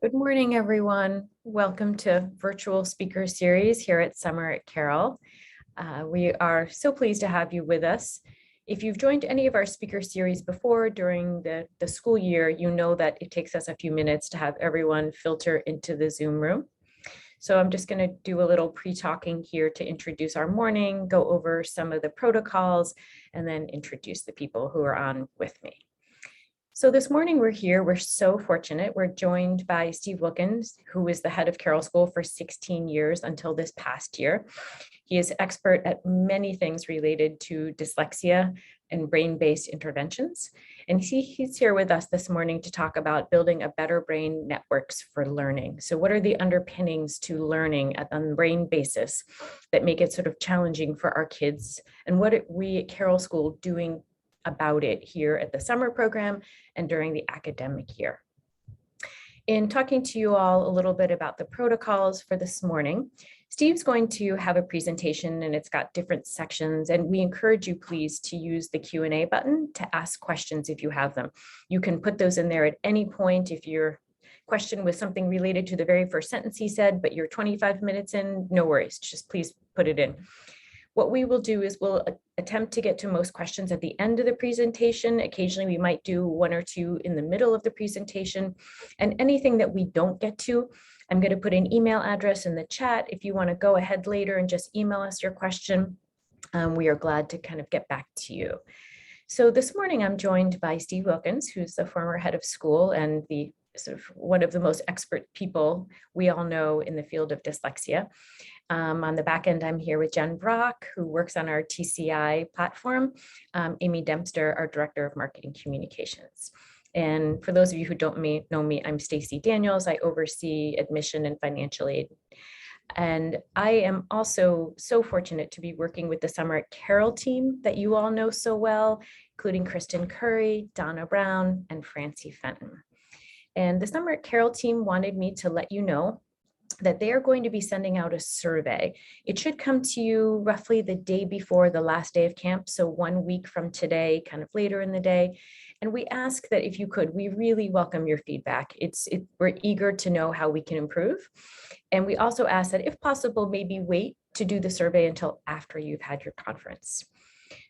Good morning, everyone. Welcome to virtual speaker series here at Summer at Carroll. We are so pleased to have you with us. If you've joined any of our speaker series before during the school year, you know that it takes us a few minutes to have everyone filter into the Zoom room. So I'm just going to do a little pre-talking here to introduce our morning, go over some of the protocols, and then introduce the people who are on with me. So this morning we're so fortunate. We're joined by Steve Wilkins, who is the head of Carroll School for 16 years until this past year. He is expert at many things related to dyslexia and brain-based interventions. And he's here with us this morning to talk about building a better brain networks for learning. So what are the underpinnings to learning on the brain basis that make it sort of challenging for our kids? And what are we at Carroll School doing about it here at the summer program and during the academic year? In talking to you all a little bit about the protocols for this morning, Steve's going to have a presentation and it's got different sections, and we encourage you please to use the Q&A button to ask questions if you have them. You can put those in there at any point. If your question was something related to the very first sentence he said, but you're 25 minutes in, no worries, just please put it in. What we will do is we'll attempt to get to most questions at the end of the presentation. Occasionally, we might do one or two in the middle of the presentation. And anything that we don't get to, I'm going to put an email address in the chat. If you want to go ahead later and just email us your question, we are glad to kind of get back to you. So this morning, I'm joined by Steve Wilkins, who's the former head of school and the sort of one of the most expert people we all know in the field of dyslexia. On the back end, I'm here with Jen Brock, who works on our TCI platform, Amy Dempster, our Director of Marketing Communications. And for those of you who don't know me, I'm Stacy Daniels. I oversee admission and financial aid. And I am also so fortunate to be working with the Summer at Carroll team that you all know so well, including Kristen Curry, Donna Brown, and Francie Fenton. And the Summer at Carroll team wanted me to let you know that they are going to be sending out a survey. It should come to you roughly the day before the last day of camp, so 1 week from today, kind of later in the day. And we ask that if you could, we really welcome your feedback. We're eager to know how we can improve. And we also ask that if possible, maybe wait to do the survey until after you've had your conference.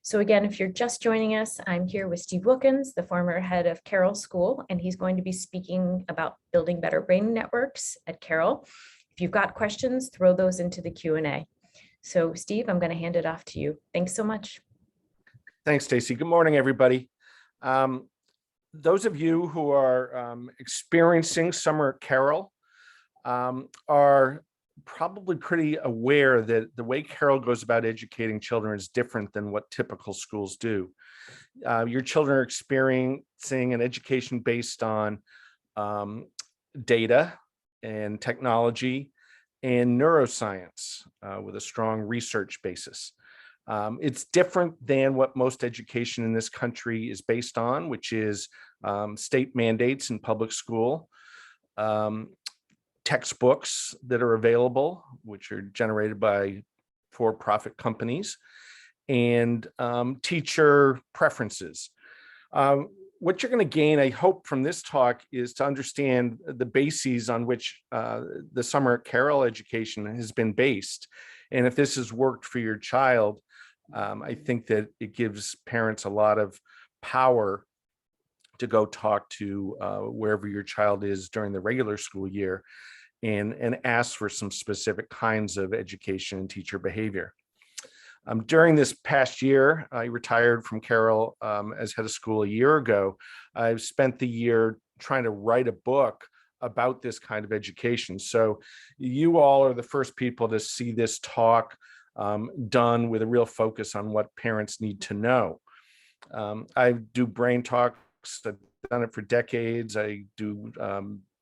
So again, if you're just joining us, I'm here with Steve Wilkins, the former head of Carroll School, and he's going to be speaking about building better brain networks at Carroll. If you've got questions, throw those into the Q&A. So Steve, I'm going to hand it off to you. Thanks so much. Thanks, Stacy. Good morning, everybody. Those of you who are experiencing summer at Carroll are probably pretty aware that the way Carroll goes about educating children is different than what typical schools do. Your children are experiencing an education based on data and technology and neuroscience with a strong research basis. It's different than what most education in this country is based on, which is state mandates in public school, textbooks that are available, which are generated by for-profit companies, and teacher preferences. What you're going to gain, I hope, from this talk is to understand the bases on which the Summer at Carroll education has been based. And if this has worked for your child, I think that it gives parents a lot of power to go talk to wherever your child is during the regular school year and ask for some specific kinds of education and teacher behavior. During this past year, I retired from Carroll as head of school a year ago. I've spent the year trying to write a book about this kind of education. So you all are the first people to see this talk done with a real focus on what parents need to know. I do brain talks. I've done it for decades. I do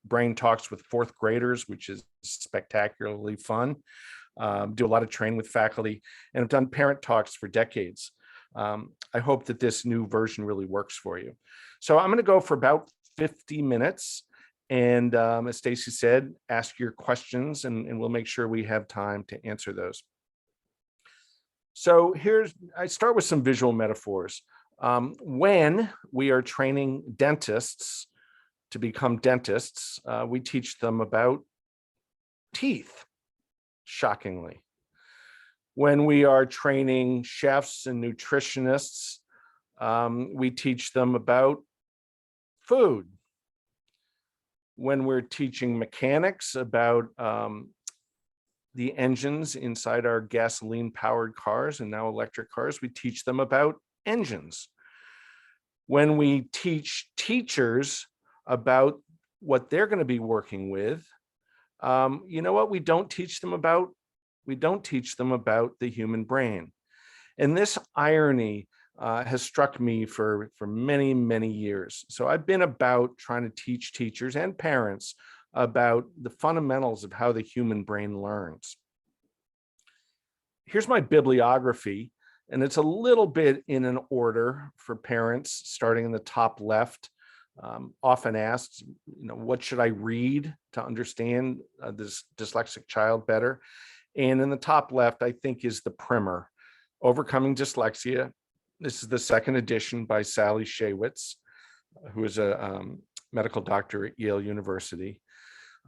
brain talks with fourth graders, which is spectacularly fun. Do a lot of training with faculty, and I've done parent talks for decades. I hope that this new version really works for you. So I'm going to go for about 50 minutes. And as Stacy said, ask your questions and we'll make sure we have time to answer those. So I start with some visual metaphors. When we are training dentists to become dentists, we teach them about teeth, shockingly. When we are training chefs and nutritionists, we teach them about food. When we're teaching mechanics about the engines inside our gasoline-powered cars and now electric cars, we teach them about engines. When we teach teachers about what they're going to be working with, you know what we don't teach them about? We don't teach them about the human brain. And this irony has struck me for many, many years. So I've been about trying to teach teachers and parents about the fundamentals of how the human brain learns. Here's my bibliography, and it's a little bit in an order for parents, starting in the top left. Often asked, what should I read to understand this dyslexic child better? And in the top left, I think, is the primer, Overcoming Dyslexia. This is the second edition by Sally Shaywitz, who is a medical doctor at Yale University.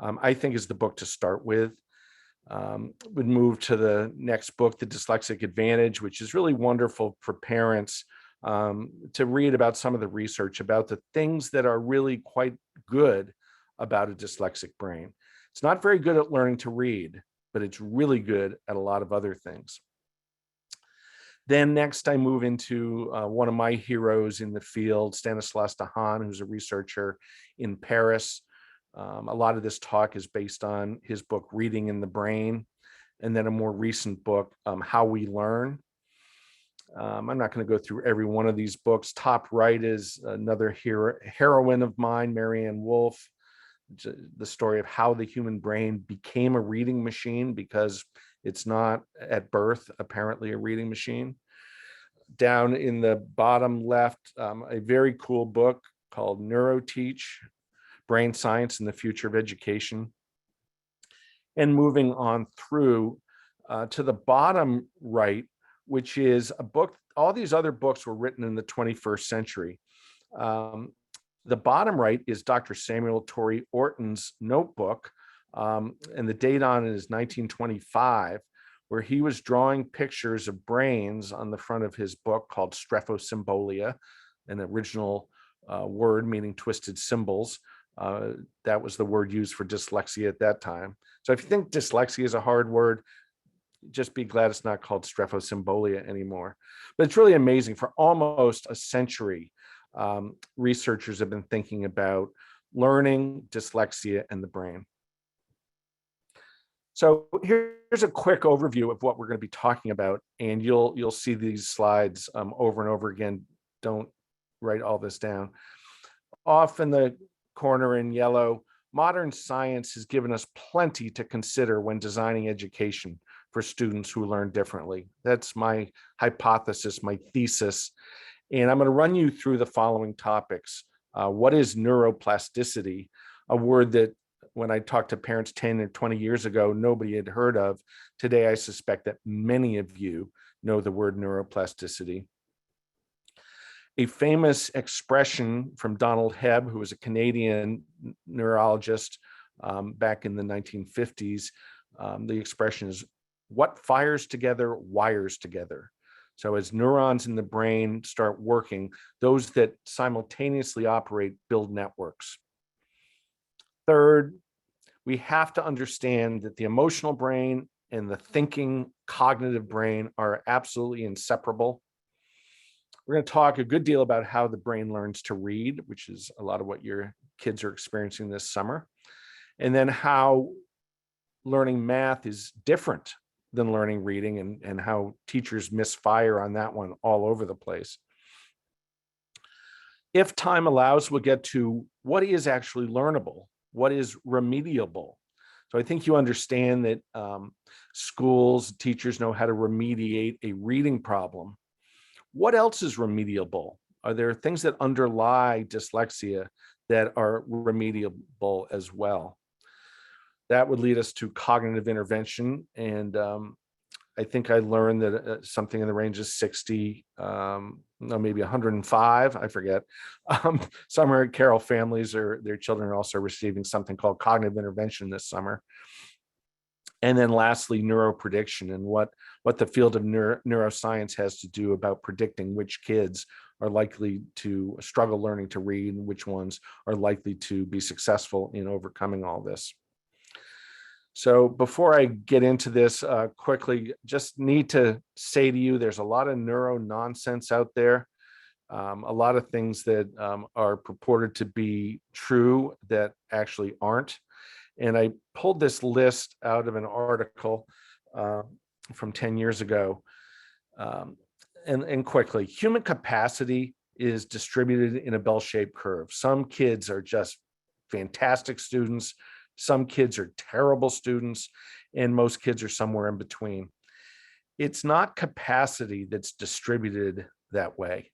I think is the book to start with. Would move to the next book, The Dyslexic Advantage, which is really wonderful for parents to read about some of the research about the things that are really quite good about a dyslexic brain. It's not very good at learning to read, but it's really good at a lot of other things. Then next, I move into one of my heroes in the field, Stanislas Dehaene, who's a researcher in Paris. A lot of this talk is based on his book, Reading in the Brain, and then a more recent book, How We Learn. I'm not going to go through every one of these books. Top right is another heroine of mine, Marianne Wolf, the story of how the human brain became a reading machine, because it's not at birth apparently a reading machine. Down in the bottom left, a very cool book called Neuroteach, Brain Science and the Future of Education. And moving on through to the bottom right, which is a book, all these other books were written in the 21st century. The bottom right is Dr. Samuel Torrey Orton's notebook, and the date on it is 1925, where he was drawing pictures of brains on the front of his book called Strephosymbolia, an original word meaning twisted symbols. That was the word used for dyslexia at that time. So if you think dyslexia is a hard word, just be glad it's not called Strephosymbolia anymore. But it's really amazing. For almost a century, researchers have been thinking about learning, dyslexia, and the brain. So here's a quick overview of what we're going to be talking about, and you'll see these slides over and over again. Don't write all this down. Off in the corner in yellow, modern science has given us plenty to consider when designing education for students who learn differently. That's my hypothesis, my thesis. And I'm going to run you through the following topics. What is neuroplasticity? A word that when I talked to parents 10 or 20 years ago, nobody had heard of. Today, I suspect that many of you know the word neuroplasticity. A famous expression from Donald Hebb, who was a Canadian neurologist back in the 1950s. The expression is, what fires together wires together. So as neurons in the brain start working, those that simultaneously operate build networks. Third, we have to understand that the emotional brain and the thinking cognitive brain are absolutely inseparable. We're going to talk a good deal about how the brain learns to read, which is a lot of what your kids are experiencing this summer. And then how learning math is different than learning reading, and how teachers misfire on that one all over the place. If time allows, we'll get to what is actually learnable, what is remediable. So I think you understand that schools, teachers know how to remediate a reading problem. What else is remediable? Are there things that underlie dyslexia that are remediable as well? That would lead us to cognitive intervention. And I think I learned that something in the range of 60, no, maybe 105, I forget. Summer at Carroll families their children are also receiving something called cognitive intervention this summer. And then lastly, neuroprediction and what the field of neuroscience has to do about predicting which kids are likely to struggle learning to read and which ones are likely to be successful in overcoming all this. So before I get into this quickly, just need to say to you, there's a lot of neuro nonsense out there. A lot of things that are purported to be true that actually aren't. And I pulled this list out of an article from 10 years ago. And quickly, human capacity is distributed in a bell-shaped curve. Some kids are just fantastic students. Some kids are terrible students, and most kids are somewhere in between. It's not capacity that's distributed that way.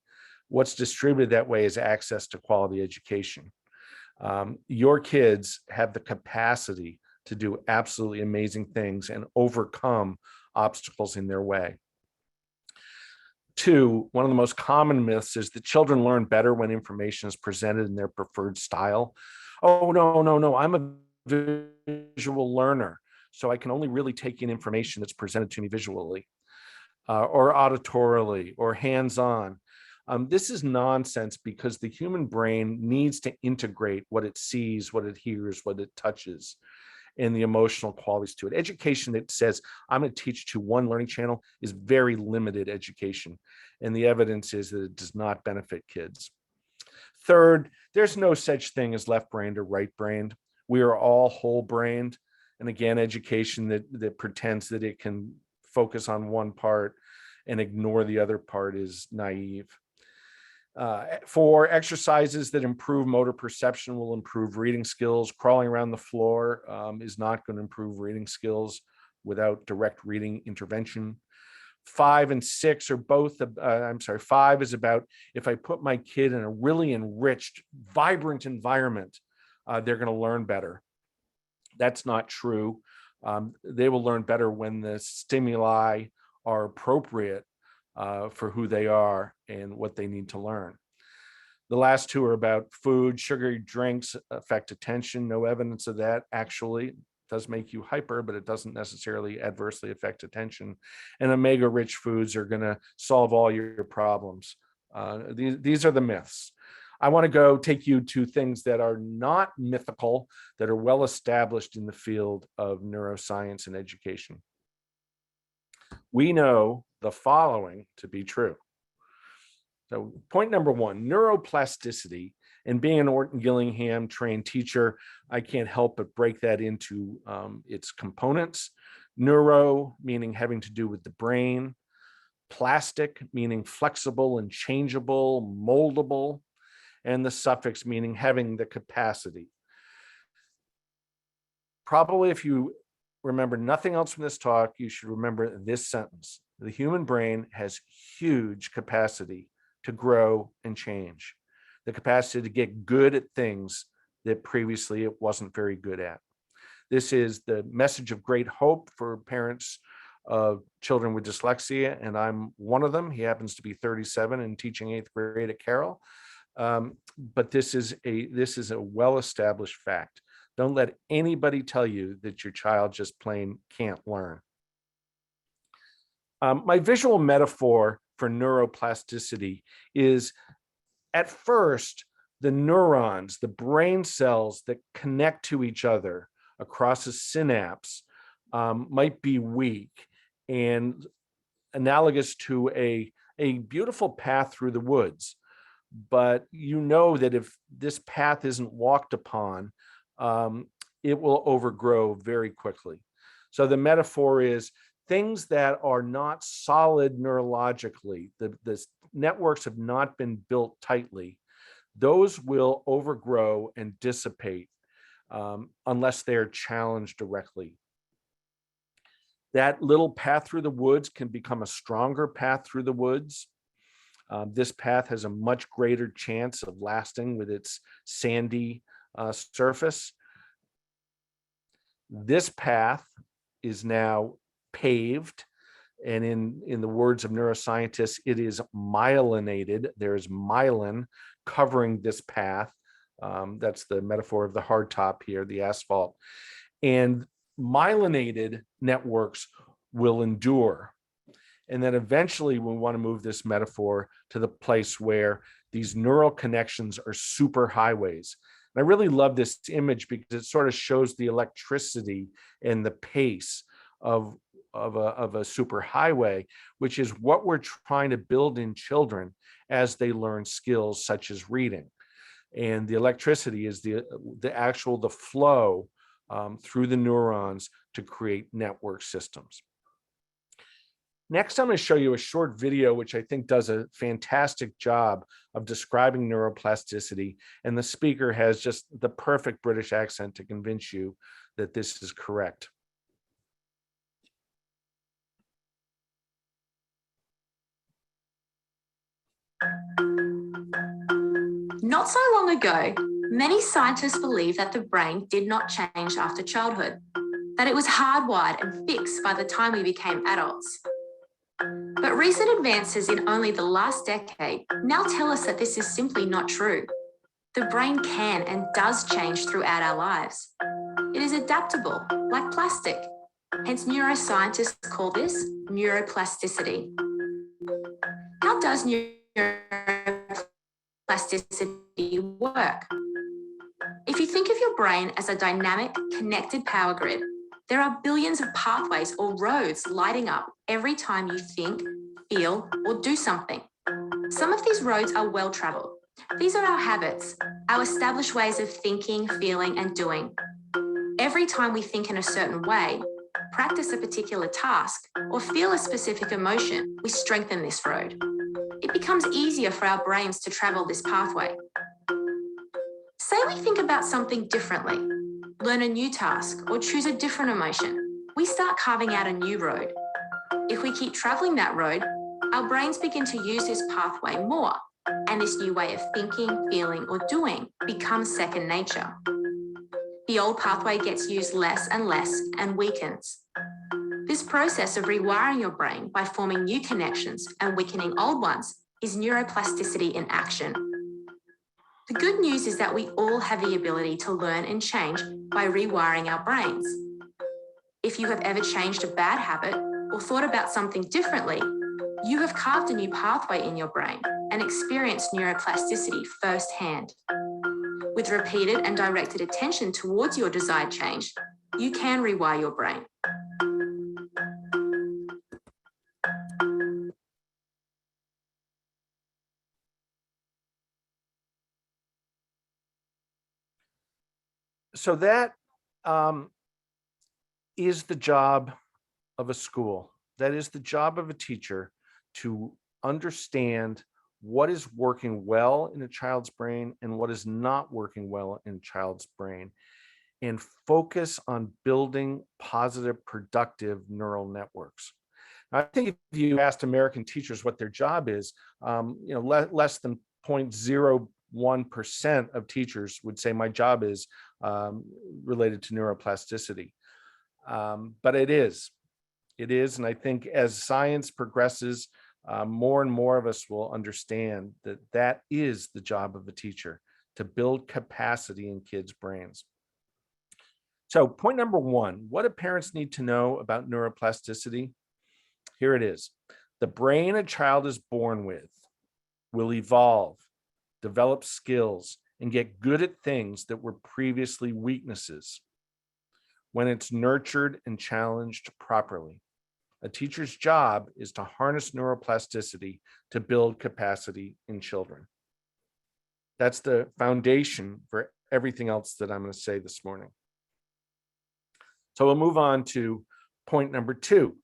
What's distributed that way is access to quality education. Your kids have the capacity to do absolutely amazing things and overcome obstacles in their way. 2, one of the most common myths is that children learn better when information is presented in their preferred style. Oh, no, I'm a visual learner, so I can only really take in information that's presented to me visually or auditorily or hands-on. This is nonsense because the human brain needs to integrate what it sees, what it hears, what it touches, and the emotional qualities to it. Education that says, I'm going to teach to one learning channel is very limited education. And the evidence is that it does not benefit kids. 3rd, there's no such thing as left-brained or right-brained. We are all whole-brained. And again, education that pretends that it can focus on one part and ignore the other part is naive. 4, exercises that improve motor perception will improve reading skills. Crawling around the floor is not going to improve reading skills without direct reading intervention. 5 and 6 are both, 5 is about if I put my kid in a really enriched, vibrant environment, they're going to learn better. That's not true. They will learn better when the stimuli are appropriate for who they are and what they need to learn. The last 2 are about food. Sugary drinks affect attention. No evidence of that. Actually, it does make you hyper, but it doesn't necessarily adversely affect attention. And omega-rich foods are going to solve all your problems. These are the myths. I want to go take you to things that are not mythical, that are well established in the field of neuroscience and education. We know the following to be true. So point number 1, neuroplasticity. And being an Orton Gillingham trained teacher, I can't help but break that into its components. Neuro, meaning having to do with the brain. Plastic, meaning flexible and changeable, moldable. And the suffix, meaning having the capacity. Probably if you remember nothing else from this talk, you should remember this sentence. The human brain has huge capacity to grow and change. The capacity to get good at things that previously it wasn't very good at. This is the message of great hope for parents of children with dyslexia, and I'm one of them. He happens to be 37 and teaching 8th grade at Carroll. But this is a well-established fact. Don't let anybody tell you that your child just plain can't learn. My visual metaphor for neuroplasticity is, at first, the neurons, the brain cells that connect to each other across a synapse might be weak and analogous to a beautiful path through the woods. But you know that if this path isn't walked upon, it will overgrow very quickly. So the metaphor is things that are not solid neurologically, the networks have not been built tightly, those will overgrow and dissipate unless they're challenged directly. That little path through the woods can become a stronger path through the woods. This path has a much greater chance of lasting with its sandy surface. This path is now paved. And in the words of neuroscientists, it is myelinated. There is myelin covering this path. That's the metaphor of the hardtop here, the asphalt. And myelinated networks will endure. And then eventually we want to move this metaphor to the place where these neural connections are superhighways. And I really love this image because it sort of shows the electricity and the pace of a superhighway, which is what we're trying to build in children as they learn skills such as reading. And the electricity is the flow through the neurons to create network systems. Next, I'm going to show you a short video, which I think does a fantastic job of describing neuroplasticity. And the speaker has just the perfect British accent to convince you that this is correct. Not so long ago, many scientists believed that the brain did not change after childhood, that it was hardwired and fixed by the time we became adults. But recent advances in only the last decade now tell us that this is simply not true. The brain can and does change throughout our lives. It is adaptable, like plastic. Hence, neuroscientists call this neuroplasticity. How does neuroplasticity work? If you think of your brain as a dynamic, connected power grid, there are billions of pathways or roads lighting up every time you think, feel, or do something. Some of these roads are well-traveled. These are our habits, our established ways of thinking, feeling, and doing. Every time we think in a certain way, practice a particular task, or feel a specific emotion, we strengthen this road. It becomes easier for our brains to travel this pathway. Say we think about something differently, learn a new task, or choose a different emotion. We start carving out a new road. If we keep traveling that road, our brains begin to use this pathway more, and this new way of thinking, feeling, or doing becomes second nature. The old pathway gets used less and less and weakens. This process of rewiring your brain by forming new connections and weakening old ones is neuroplasticity in action. The good news is that we all have the ability to learn and change by rewiring our brains. If you have ever changed a bad habit or thought about something differently, you have carved a new pathway in your brain and experienced neuroplasticity firsthand. With repeated and directed attention towards your desired change, you can rewire your brain. So that is the job of a school. That is the job of a teacher, to understand what is working well in a child's brain and what is not working well in a child's brain, and focus on building positive, productive neural networks. I think if you asked American teachers what their job is, less than 0.01% of teachers would say my job is related to neuroplasticity. But it is. And I think as science progresses, more and more of us will understand that that is the job of a teacher, to build capacity in kids' brains. So point number one, what do parents need to know about neuroplasticity? Here it is. The brain a child is born with will evolve, develop skills, and get good at things that were previously weaknesses when it's nurtured and challenged properly. A teacher's job is to harness neuroplasticity to build capacity in children. That's the foundation for everything else that I'm going to say this morning. So we'll move on to point number two,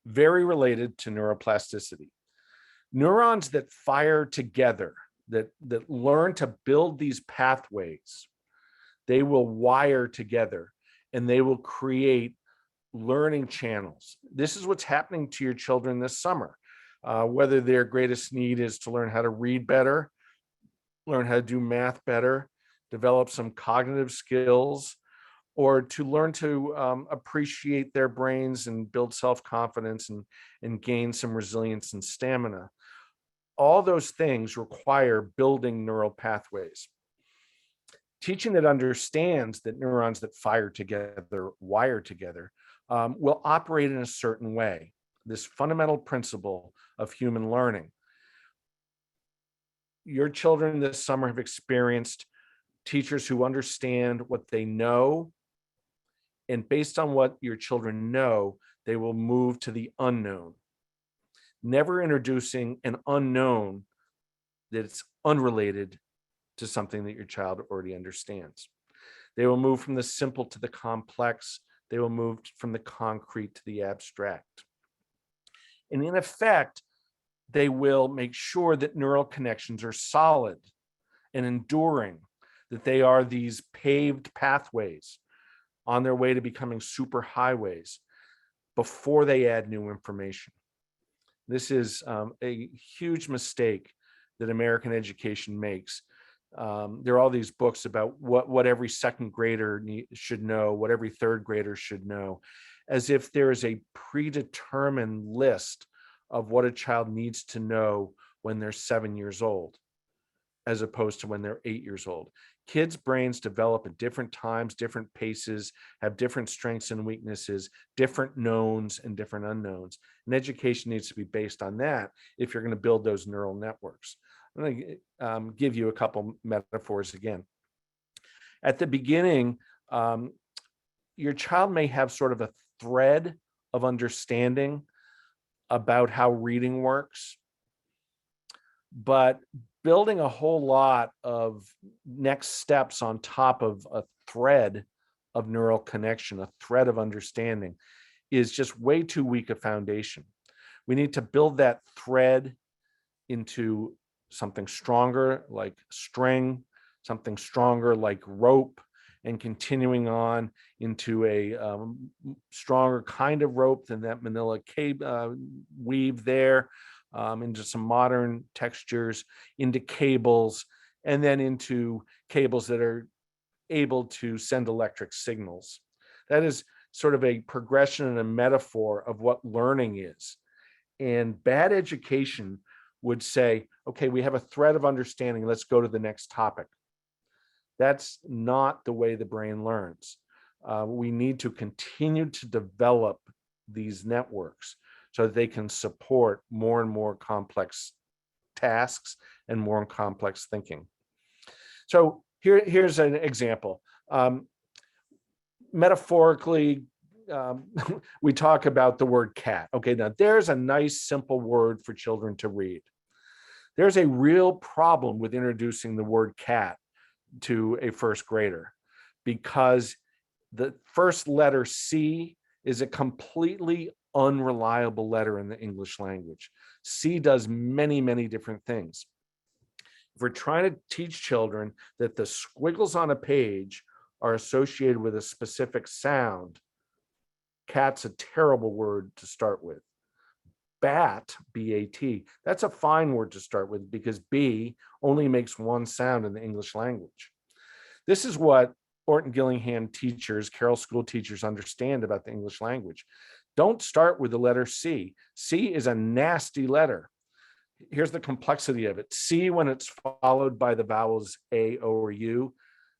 very related to neuroplasticity. Neurons that fire together, that learn to build these pathways, they will wire together and they will create learning channels. This is what's happening to your children this summer. Whether their greatest need is to learn how to read better, learn how to do math better, develop some cognitive skills, or to learn to appreciate their brains and build self-confidence and gain some resilience and stamina. All those things require building neural pathways. Teaching that understands that neurons that fire together, wire together, will operate in a certain way. This fundamental principle of human learning. Your children this summer have experienced teachers who understand what they know, and based on what your children know, they will move to the unknown. Never introducing an unknown that's unrelated to something that your child already understands. They will move from the simple to the complex. They will move from the concrete to the abstract. And in effect, they will make sure that neural connections are solid and enduring, that they are these paved pathways on their way to becoming super highways before they add new information. This is a huge mistake that American education makes. There are all these books about what every second grader should know, what every third grader should know, as if there is a predetermined list of what a child needs to know when they're 7 years old, as opposed to when they're 8 years old. Kids' brains develop at different times, different paces, have different strengths and weaknesses, different knowns and different unknowns. And education needs to be based on that if you're going to build those neural networks. I'm going to give you a couple metaphors again. At the beginning, your child may have sort of a thread of understanding about how reading works, but building a whole lot of next steps on top of a thread of neural connection, a thread of understanding, is just way too weak a foundation. We need to build that thread into something stronger like string, something stronger like rope, and continuing on into a stronger kind of rope than that manila weave there, into some modern textures, into cables, and then into cables that are able to send electric signals. That is sort of a progression and a metaphor of what learning is. And bad education would say, okay, we have a thread of understanding, let's go to the next topic. That's not the way the brain learns. We need to continue to develop these networks so that they can support more and more complex tasks and more complex thinking. So here's an example. Metaphorically, we talk about the word cat. Okay, now there's a nice simple word for children to read. There's a real problem with introducing the word cat to a first grader, because the first letter C is a completely unreliable letter in the English language. C does many, many different things. If we're trying to teach children that the squiggles on a page are associated with a specific sound, cat's a terrible word to start with. Bat, B-A-T, that's a fine word to start with because B only makes one sound in the English language. This is what Orton Gillingham teachers, Carroll school teachers understand about the English language. Don't start with the letter C. C is a nasty letter. Here's the complexity of it. C, when it's followed by the vowels A, O, or U,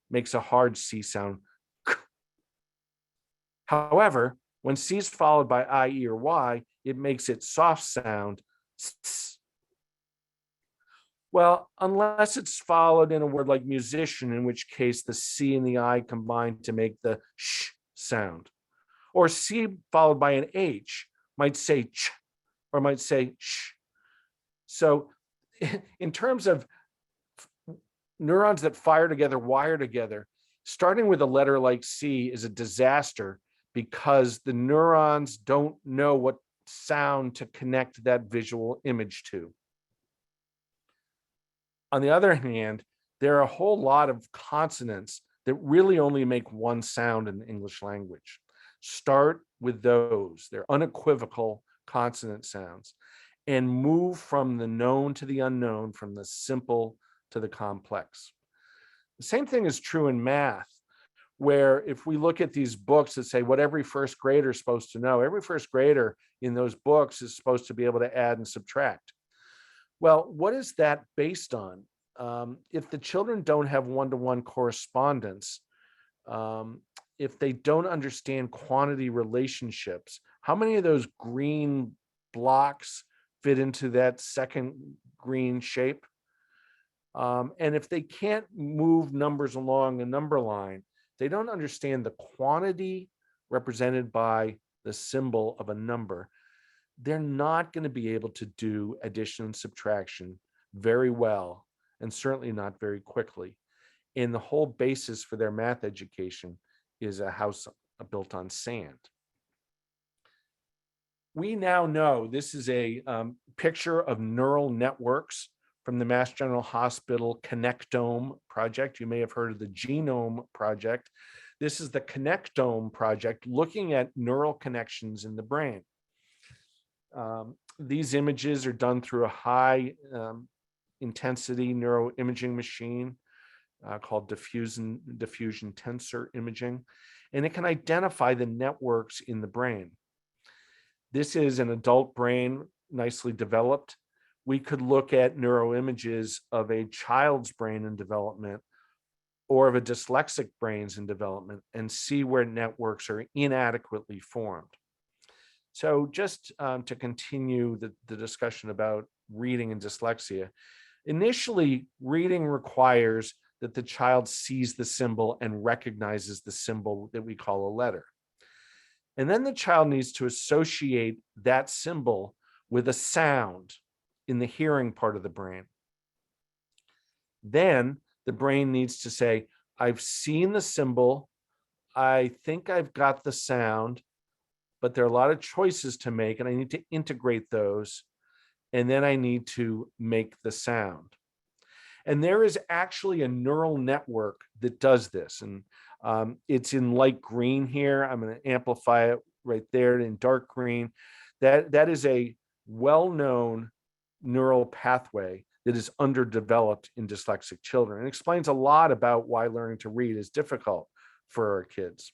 makes a hard C sound. However, when C is followed by I, E, or Y, it makes its soft sound. Well, unless it's followed in a word like musician, in which case the C and the I combine to make the sh sound. Or C followed by an H might say ch or might say sh. So in terms of neurons that fire together, wire together, starting with a letter like C is a disaster because the neurons don't know what sound to connect that visual image to. On the other hand, there are a whole lot of consonants that really only make one sound in the English language. Start with those. They're unequivocal consonant sounds, and move from the known to the unknown, from the simple to the complex. The same thing is true in math. where if we look at these books that say what every first grader is supposed to know, every first grader in those books is supposed to be able to add and subtract. Well, what is that based on? If the children don't have one-to-one correspondence, if they don't understand quantity relationships, how many of those green blocks fit into that second green shape? And if they can't move numbers along a number line, they don't understand the quantity represented by the symbol of a number, they're not going to be able to do addition and subtraction very well, and certainly not very quickly. And the whole basis for their math education is a house built on sand. We now know this is a picture of neural networks from the Mass General Hospital Connectome project. You may have heard of the Genome Project. This is the Connectome project looking at neural connections in the brain. These images are done through a high intensity neuroimaging machine called diffusion tensor imaging, and it can identify the networks in the brain. This is an adult brain, nicely developed. We could look at neuroimages of a child's brain in development or of a dyslexic brains in development and see where networks are inadequately formed. So just to continue the discussion about reading and dyslexia, initially reading requires that the child sees the symbol and recognizes the symbol that we call a letter. And then the child needs to associate that symbol with a sound in the hearing part of the brain. Then the brain needs to say, I've seen the symbol, I think I've got the sound, but there are a lot of choices to make and I need to integrate those. And then I need to make the sound. And there is actually a neural network that does this. And it's in light green here. I'm going to amplify it right there in dark green. That is a well-known neural pathway that is underdeveloped in dyslexic children. It explains a lot about why learning to read is difficult for our kids.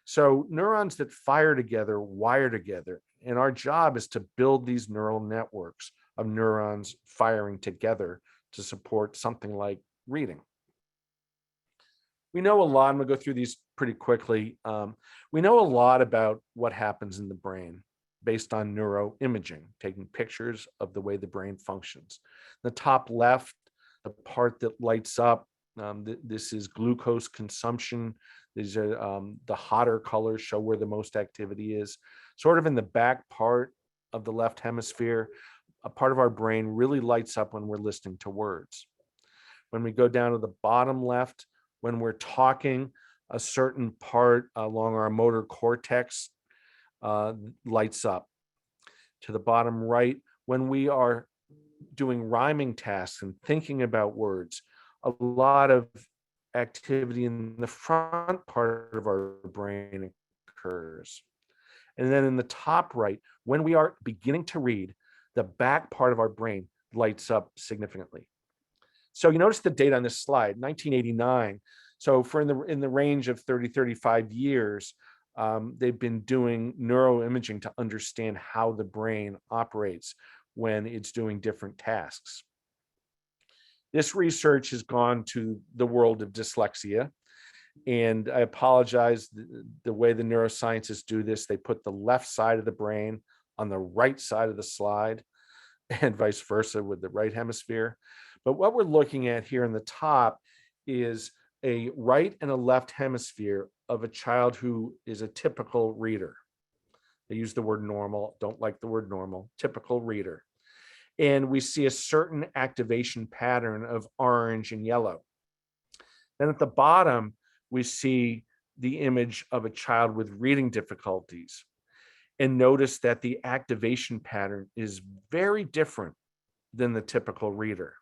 So neurons that fire together wire together, and our job is to build these neural networks of neurons firing together to support something like reading. We know a lot, I'm going to go through these pretty quickly. We know a lot about what happens in the brain based on neuroimaging, taking pictures of the way the brain functions. The top left, the part that lights up, this is glucose consumption. These are the hotter colors show where the most activity is. Sort of in the back part of the left hemisphere, a part of our brain really lights up when we're listening to words. When we go down to the bottom left, when we're talking, a certain part along our motor cortex lights up. To the bottom right, when we are doing rhyming tasks and thinking about words, a lot of activity in the front part of our brain occurs. And then in the top right, when we are beginning to read, the back part of our brain lights up significantly. So you notice the date on this slide, 1989. So for in the range of 30, 35 years, they've been doing neuroimaging to understand how the brain operates when it's doing different tasks. This research has gone to the world of dyslexia. And I apologize, the way the neuroscientists do this, they put the left side of the brain on the right side of the slide and vice versa with the right hemisphere. But what we're looking at here in the top is a right and a left hemisphere of a child who is a typical reader. They use the word normal, don't like the word normal, typical reader. And we see a certain activation pattern of orange and yellow. Then at the bottom, we see the image of a child with reading difficulties. And notice that the activation pattern is very different than the typical reader.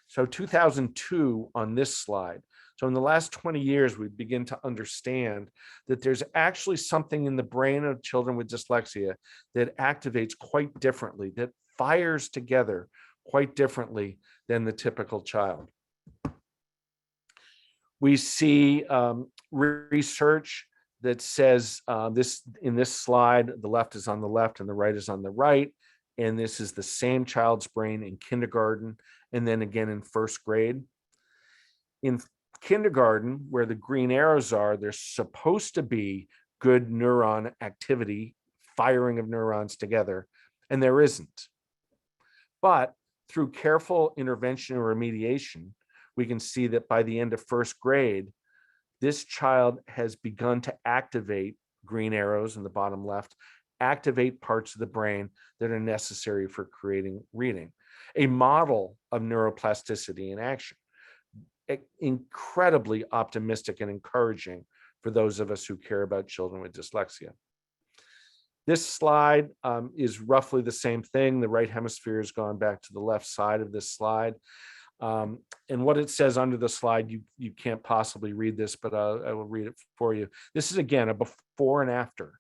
So 2002 on this slide. So in the last 20 years, we begin to understand that there's actually something in the brain of children with dyslexia that activates quite differently, that fires together quite differently than the typical child. We see research that says this in this slide, the left is on the left and the right is on the right. And this is the same child's brain in kindergarten and then again in first grade. In kindergarten, where the green arrows are, there's supposed to be good neuron activity, firing of neurons together, and there isn't. But through careful intervention and remediation, we can see that by the end of first grade, this child has begun to activate green arrows in the bottom left, activate parts of the brain that are necessary for creating reading, a model of neuroplasticity in action. Incredibly optimistic and encouraging for those of us who care about children with dyslexia. This slide is roughly the same thing. The right hemisphere has gone back to the left side of this slide. And what it says under the slide, you can't possibly read this, but I will read it for you. This is, again, a before and after.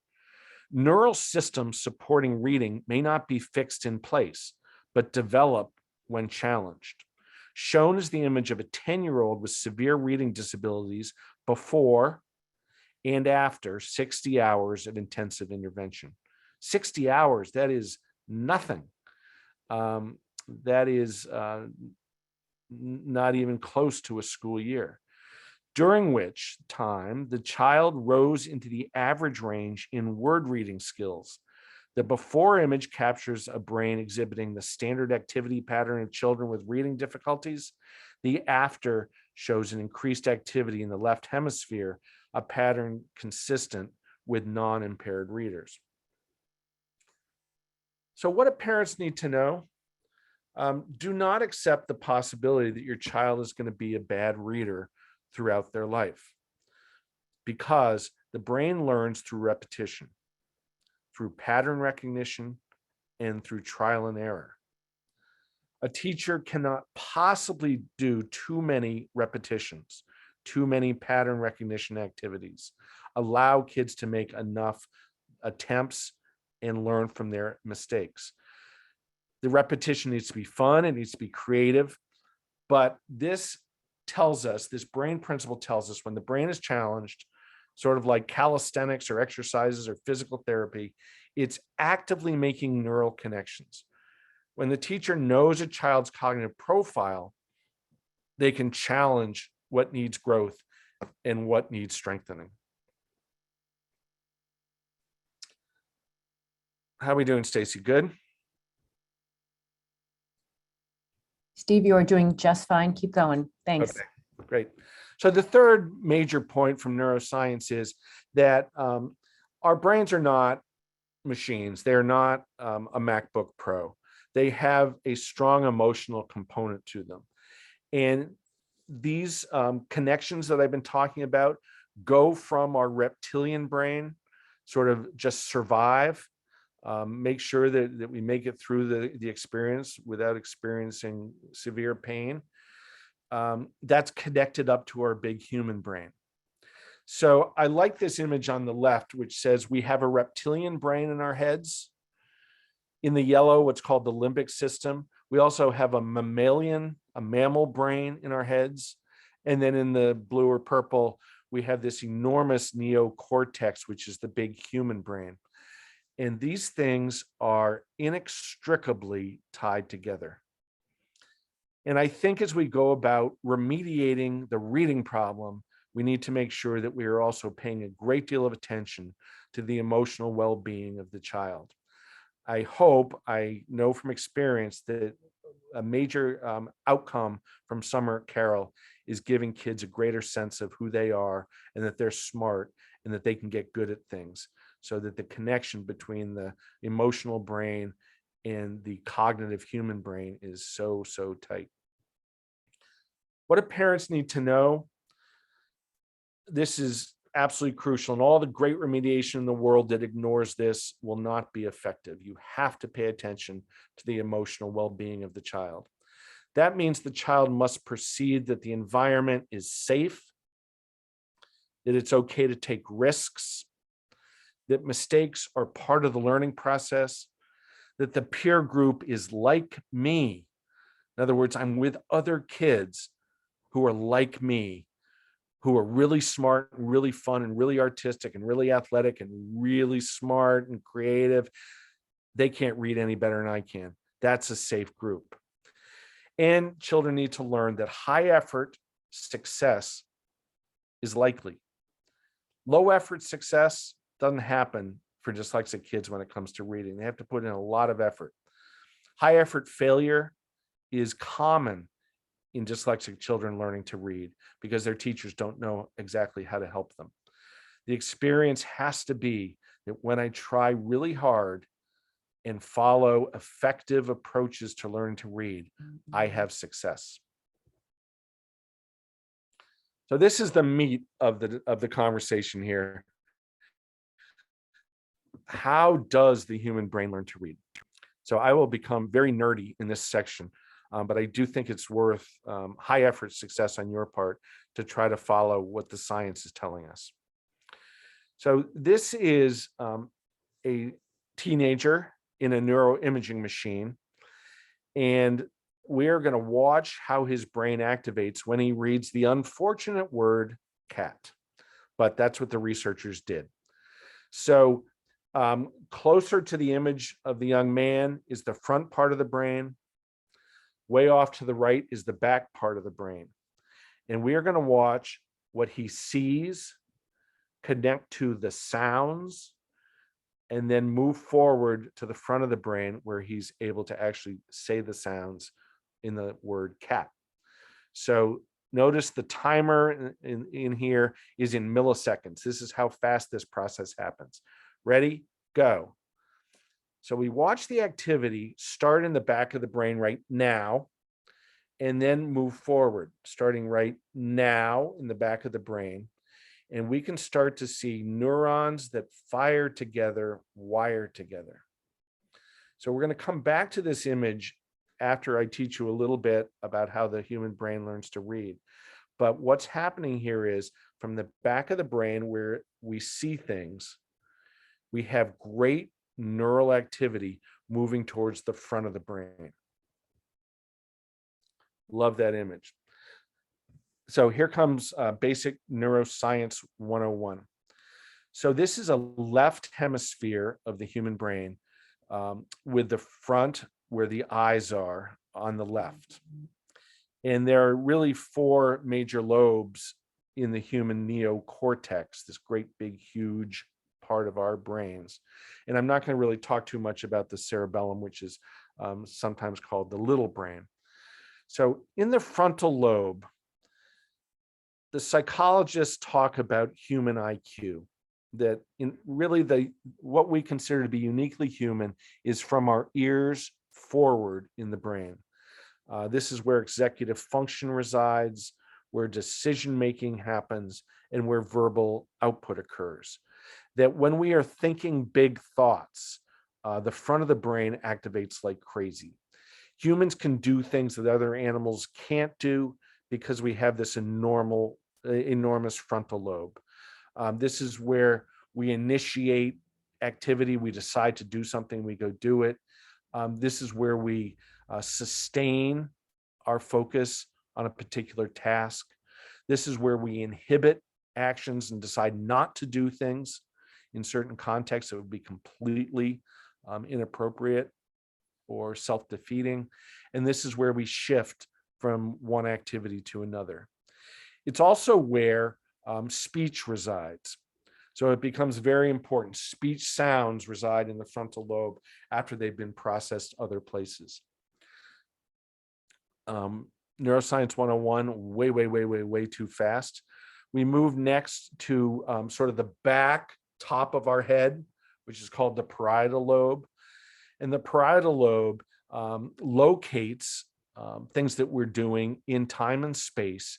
Neural systems supporting reading may not be fixed in place, but develop when challenged. Shown is the image of a 10-year-old with severe reading disabilities before and after 60 hours of intensive intervention. 60 hours, that is nothing. That is not even close to a school year, during which time the child rose into the average range in word reading skills. The before image captures a brain exhibiting the standard activity pattern of children with reading difficulties. The after shows an increased activity in the left hemisphere, a pattern consistent with non-impaired readers. So what do parents need to know? Do not accept the possibility that your child is going to be a bad reader throughout their life, because the brain learns through repetition, through pattern recognition, and through trial and error. A teacher cannot possibly do too many repetitions, too many pattern recognition activities. Allow kids to make enough attempts and learn from their mistakes. The repetition needs to be fun, it needs to be creative, but this tells us, this brain principle tells us when the brain is challenged, sort of like calisthenics or exercises or physical therapy, it's actively making neural connections. When the teacher knows a child's cognitive profile, they can challenge what needs growth and what needs strengthening. How are we doing, Stacy? Good? Steve, you are doing just fine. Keep going. Thanks. Okay, great. So the third major point from neuroscience is that our brains are not machines. They're not a MacBook Pro. They have a strong emotional component to them. And these connections that I've been talking about go from our reptilian brain, sort of just survive, make sure that we make it through the experience without experiencing severe pain. That's connected up to our big human brain. So I like this image on the left, which says we have a reptilian brain in our heads. In the yellow, what's called the limbic system. We also have a mammal brain in our heads. And then in the blue or purple, we have this enormous neocortex, which is the big human brain. And these things are inextricably tied together. And I think as we go about remediating the reading problem, we need to make sure that we are also paying a great deal of attention to the emotional well-being of the child. I know from experience that a major outcome from summer at Carroll is giving kids a greater sense of who they are and that they're smart and that they can get good at things, so that the connection between the emotional brain and the cognitive human brain is so tight. What do parents need to know? This is absolutely crucial, and all the great remediation in the world that ignores this will not be effective. You have to pay attention to the emotional well-being of the child. That means the child must perceive that the environment is safe, that it's okay to take risks, that mistakes are part of the learning process, that the peer group is like me. In other words, I'm with other kids who are like me, who are really smart and really fun and really artistic and really athletic and really smart and creative, they can't read any better than I can. That's a safe group. And children need to learn that high effort success is likely. Low effort success doesn't happen for dyslexic kids when it comes to reading. They have to put in a lot of effort. High effort failure is common in dyslexic children learning to read because their teachers don't know exactly how to help them. The experience has to be that when I try really hard and follow effective approaches to learning to read, I have success. So this is the meat of the conversation here. How does the human brain learn to read? So I will become very nerdy in this section, but I do think it's worth high effort success on your part to try to follow what the science is telling us. So this is a teenager in a neuroimaging machine, and we're going to watch how his brain activates when he reads the unfortunate word cat. But that's what the researchers did. So closer to the image of the young man is the front part of the brain. Way off to the right is the back part of the brain. And we are going to watch what he sees, connect to the sounds, and then move forward to the front of the brain where he's able to actually say the sounds in the word cat. So notice the timer in here is in milliseconds. This is how fast this process happens. Ready? Go. So we watch the activity start in the back of the brain right now, and then move forward, starting right now in the back of the brain. And we can start to see neurons that fire together, wire together. So we're going to come back to this image after I teach you a little bit about how the human brain learns to read. But what's happening here is from the back of the brain where we see things, we have great neural activity moving towards the front of the brain. Love that image. So here comes basic neuroscience 101. So this is a left hemisphere of the human brain with the front where the eyes are on the left. And there are really 4 major lobes in the human neocortex, this great big huge part of our brains. And I'm not going to really talk too much about the cerebellum, which is sometimes called the little brain. So in the frontal lobe, the psychologists talk about human IQ, that in really what we consider to be uniquely human is from our ears forward in the brain. This is where executive function resides, where decision-making happens, and where verbal output occurs. That when we are thinking big thoughts, the front of the brain activates like crazy. Humans can do things that other animals can't do because we have this enormous frontal lobe. This is where we initiate activity. We decide to do something, we go do it. This is where we sustain our focus on a particular task. This is where we inhibit actions and decide not to do things in certain contexts that would be completely inappropriate or self-defeating. And this is where we shift from one activity to another. It's also where speech resides. So it becomes very important. Speech sounds reside in the frontal lobe after they've been processed other places. Neuroscience 101, way too fast. We move next to sort of the back top of our head, which is called the parietal lobe. And the parietal lobe locates things that we're doing in time and space,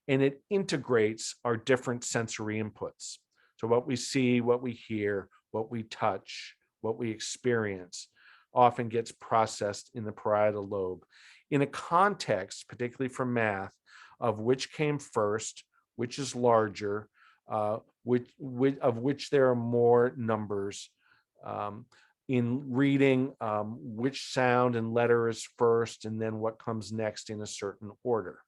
and it integrates our different sensory inputs. So what we see, what we hear, what we touch, what we experience often gets processed in the parietal lobe in a context, particularly for math, of which came first, which is larger, of which there are more numbers. In reading, which sound and letter is first, and then what comes next in a certain order.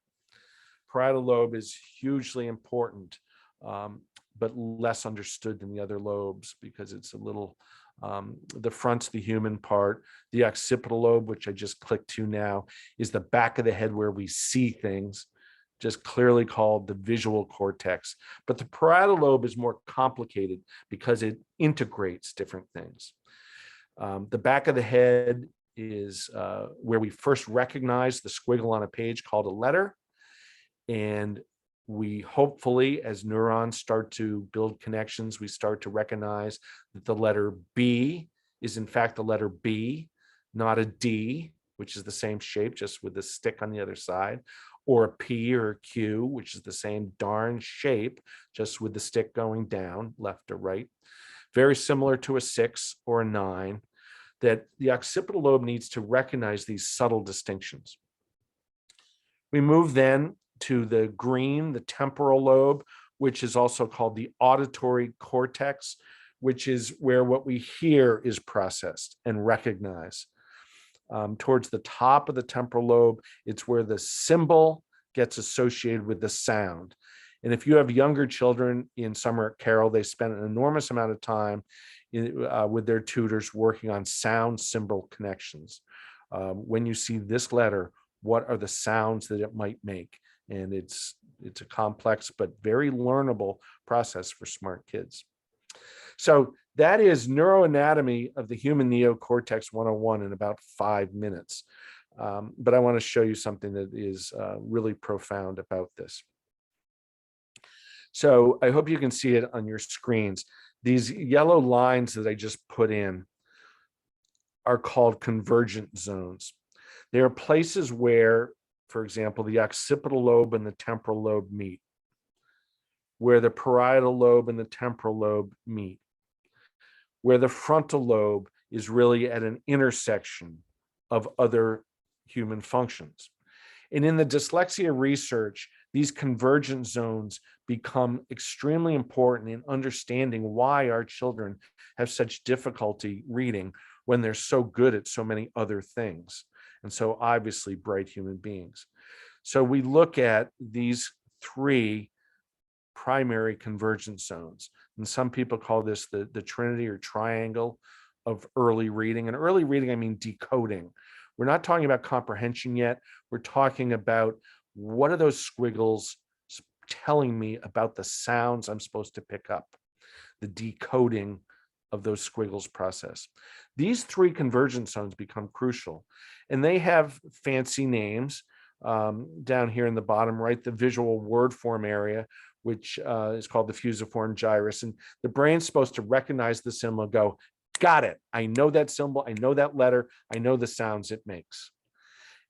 parietal lobe is hugely important, but less understood than the other lobes because it's a little, the front's the human part. The occipital lobe, which I just clicked to now, is the back of the head where we see things, just clearly called the visual cortex. But the parietal lobe is more complicated because it integrates different things. The back of the head is where we first recognize the squiggle on a page called a letter. And we hopefully, as neurons start to build connections, we start to recognize that the letter B is in fact the letter B, not a D, which is the same shape, just with the stick on the other side, or a P or a Q, which is the same darn shape, just with the stick going down, left or right. Very similar to a 6 or a 9, that the occipital lobe needs to recognize these subtle distinctions. We move then to the green, the temporal lobe, which is also called the auditory cortex, which is where what we hear is processed and recognized. Towards the top of the temporal lobe, it's where the symbol gets associated with the sound. And if you have younger children in summer at Carroll, they spend an enormous amount of time with their tutors working on sound symbol connections. When you see this letter, what are the sounds that it might make? And it's a complex but very learnable process for smart kids. So that is neuroanatomy of the human neocortex 101 in about 5 minutes. But I want to show you something that is really profound about this. So I hope you can see it on your screens. These yellow lines that I just put in are called convergent zones. They are places where, for example, the occipital lobe and the temporal lobe meet, where the parietal lobe and the temporal lobe meet, where the frontal lobe is really at an intersection of other human functions. And in the dyslexia research, these convergent zones become extremely important in understanding why our children have such difficulty reading when they're so good at so many other things, and so obviously bright human beings. So we look at these 3 primary convergent zones, and some people call this the trinity or triangle of early reading. And early reading, I mean decoding. We're not talking about comprehension yet. We're talking about what are those squiggles telling me about the sounds I'm supposed to pick up, the decoding of those squiggles process. These 3 convergent zones become crucial, and they have fancy names. Down here in the bottom right, the visual word form area, which is called the Fusiform Gyrus. And the brain's supposed to recognize the symbol and go, got it. I know that symbol. I know that letter. I know the sounds it makes.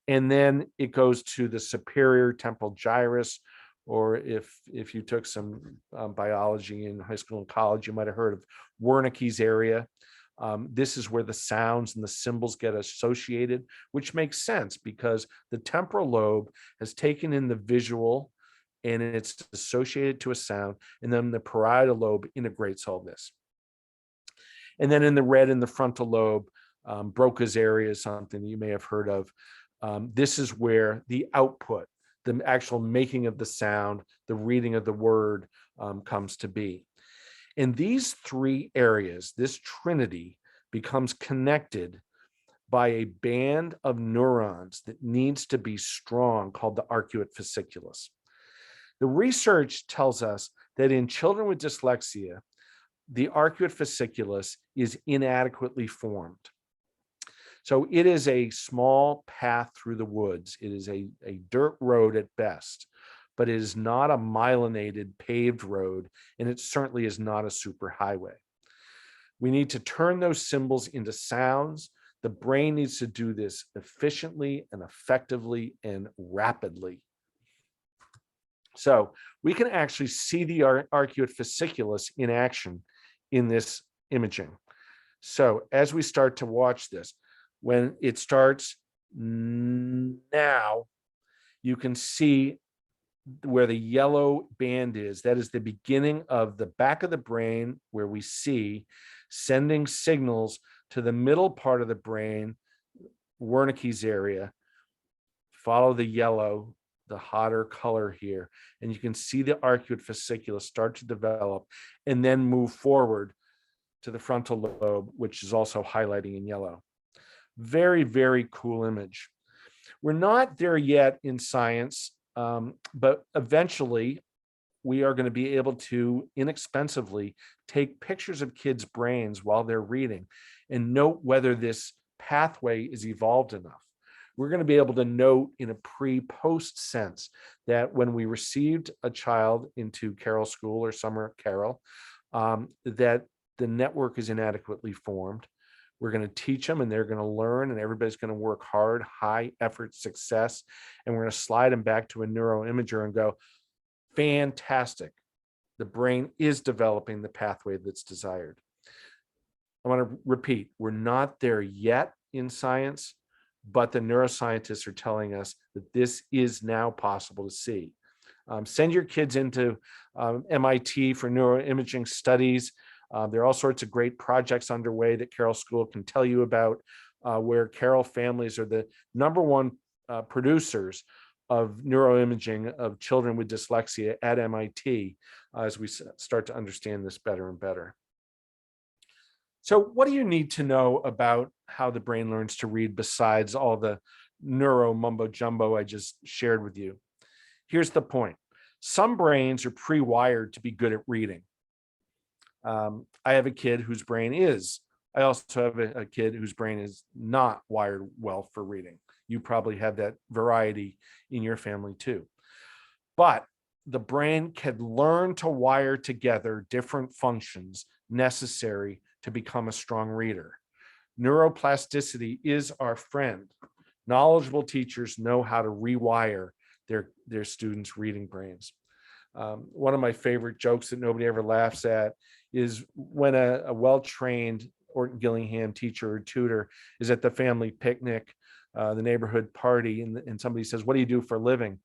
And then it goes to the superior temporal gyrus, or if you took some biology in high school and college, you might have heard of Wernicke's area. This is where the sounds and the symbols get associated, which makes sense because the temporal lobe has taken in the visual and it's associated to a sound, and then the parietal lobe integrates all this. And then in the red, in the frontal lobe, Broca's area is something that you may have heard of. This is where the output, the actual making of the sound, the reading of the word comes to be. In these 3 areas, this trinity becomes connected by a band of neurons that needs to be strong called the Arcuate Fasciculus. The research tells us that in children with dyslexia, the Arcuate Fasciculus is inadequately formed. So it is a small path through the woods. It is a dirt road at best, but it is not a myelinated paved road, and it certainly is not a superhighway. We need to turn those symbols into sounds. The brain needs to do this efficiently and effectively and rapidly. So we can actually see the Arcuate Fasciculus in action in this imaging. So as we start to watch this, when it starts now, you can see where the yellow band is. That is the beginning of the back of the brain where we see sending signals to the middle part of the brain, Wernicke's area. Follow the yellow the hotter color here, and you can see the arcuate fasciculus start to develop and then move forward to the frontal lobe, which is also highlighting in yellow. Very, very cool image. We're not there yet in science, but eventually we are going to be able to inexpensively take pictures of kids' brains while they're reading and note whether this pathway is evolved enough. We're going to be able to note in a pre-post sense that when we received a child into Carroll School or summer at Carroll, that the network is inadequately formed. We're going to teach them and they're going to learn, and everybody's going to work hard, high effort success. And we're going to slide them back to a neuroimager and go, fantastic. The brain is developing the pathway that's desired. I want to repeat, we're not there yet in science, but the neuroscientists are telling us that this is now possible to see. Send your kids into MIT for neuroimaging studies. There are all sorts of great projects underway that Carroll School can tell you about, where Carroll families are the #1 producers of neuroimaging of children with dyslexia at MIT, as we start to understand this better and better. So what do you need to know about how the brain learns to read besides all the neuro mumbo jumbo I just shared with you? Here's the point. Some brains are pre-wired to be good at reading. I have a kid whose brain is. I also have a kid whose brain is not wired well for reading. You probably have that variety in your family too. But the brain can learn to wire together different functions necessary to become a strong reader. Neuroplasticity is our friend. Knowledgeable teachers know how to rewire their students' reading brains. One of my favorite jokes that nobody ever laughs at is when a well-trained Orton Gillingham teacher or tutor is at the family picnic, the neighborhood party, and somebody says, "What do you do for a living?"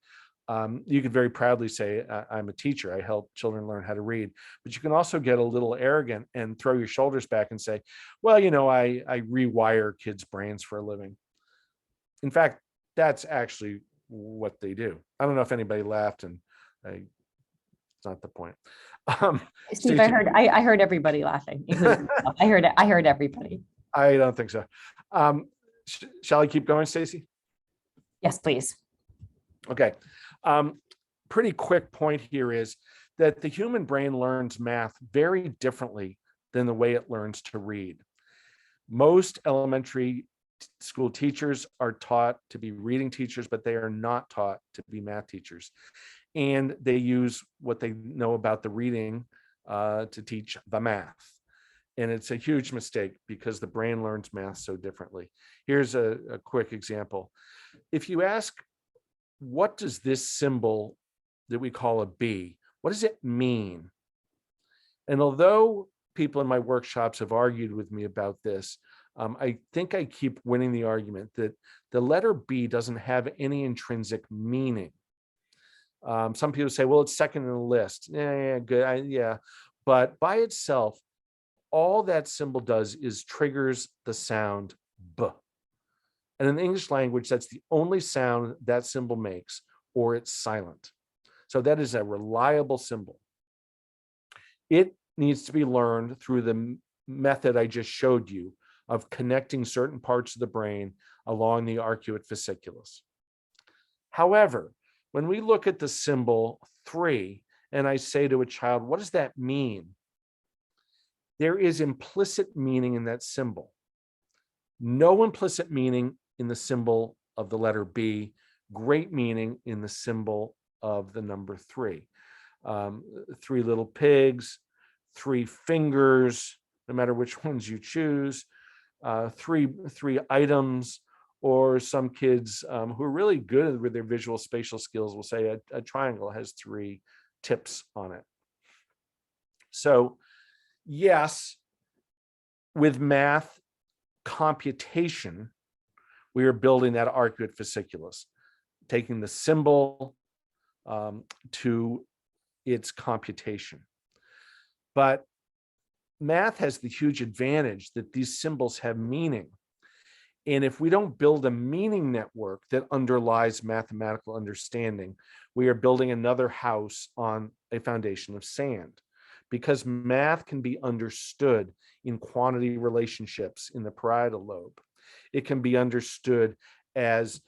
You can very proudly say, "I'm a teacher. I help children learn how to read." But you can also get a little arrogant and throw your shoulders back and say, "Well, I rewire kids' brains for a living." In fact, that's actually what they do. I don't know if anybody laughed, and it's not the point. Steve, I heard everybody laughing. I heard everybody. I don't think so. Shall I keep going, Stacy? Yes, please. Okay. Pretty quick point here is that the human brain learns math very differently than the way it learns to read. Most elementary school teachers are taught to be reading teachers, but they are not taught to be math teachers. And they use what they know about the reading to teach the math. And it's a huge mistake because the brain learns math so differently. Here's a quick example. If you ask, what does this symbol that we call a B, what does it mean? And although people in my workshops have argued with me about this, I think I keep winning the argument that the letter B doesn't have any intrinsic meaning. Some people say, well, it's second in the list. Yeah, good. Yeah. But by itself, all that symbol does is triggers the sound B. And in the English language, that's the only sound that symbol makes, or it's silent. So that is a reliable symbol. It needs to be learned through the method I just showed you of connecting certain parts of the brain along the arcuate fasciculus. However, when we look at the symbol 3, and I say to a child, what does that mean? There is implicit meaning in that symbol. No implicit meaning in the symbol of the letter B, great meaning in the symbol of the number 3. 3 little pigs, 3 fingers, no matter which ones you choose, 3 items, or some kids who are really good with their visual spatial skills will say a triangle has 3 tips on it. So yes, with math computation, we are building that arcuate fasciculus, taking the symbol to its computation. But math has the huge advantage that these symbols have meaning. And if we don't build a meaning network that underlies mathematical understanding, we are building another house on a foundation of sand, because math can be understood in quantity relationships in the parietal lobe. It can be understood as